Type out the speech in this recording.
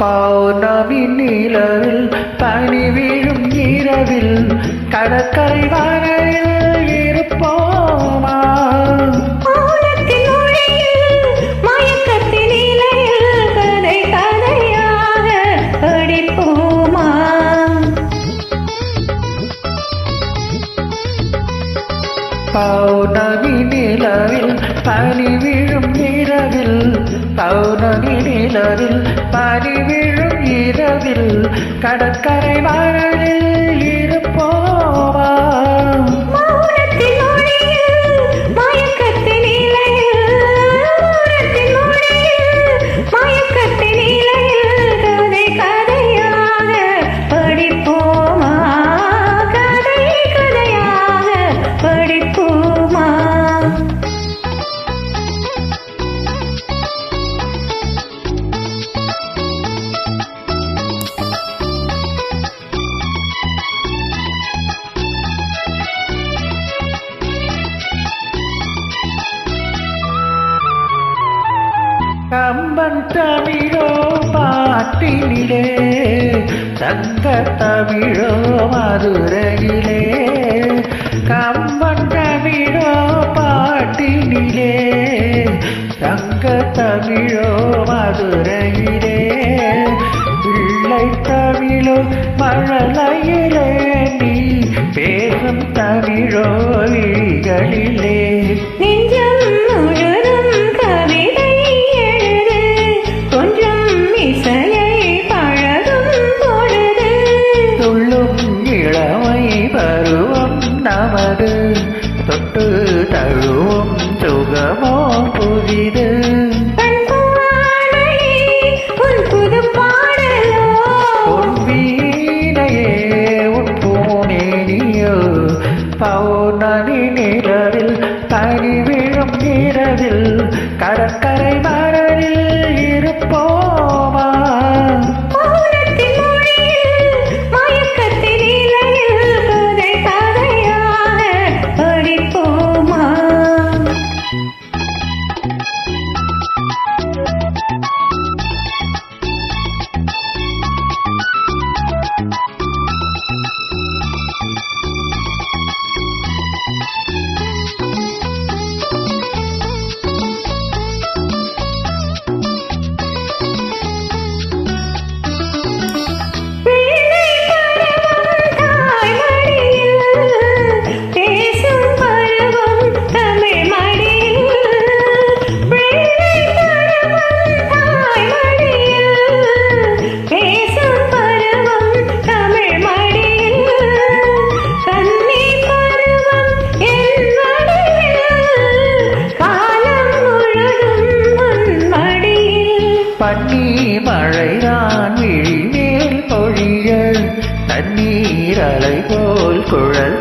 பௌர்ணமி நிலவில் பனி வீழும் இரவில் கடற்கரை வானில் இருப்போமா? பௌர்ணமி நிலவில் பனி விழும் இரவில் பௌர்ணமி நிலவில் பனி விழும் இரவில் கடற்கரை வானில் இருப்போமா? கம்பன் தமிழோ பாட்டினிலே தங்க தமிழோ மதுரையிலே கம்பன் தமிழோ பாட்டினிலே தங்க தமிழோ மதுரையிலே பிள்ளை தமிழோ மழலையிலே நீ பேசும் தமிழோ விழிகளிலே நமது தொட்டு தழுவும் சுகமோ புதிது உன் வீணையே உன் பூமேனியோ பௌர்ணமி நிலவில் பனி விழும் இரவில் கடற்கரை மணலில் இருப்போமா? பனி மழைதான் விழிமேல் பொழிய தண்ணீர் அலை போல் குழல்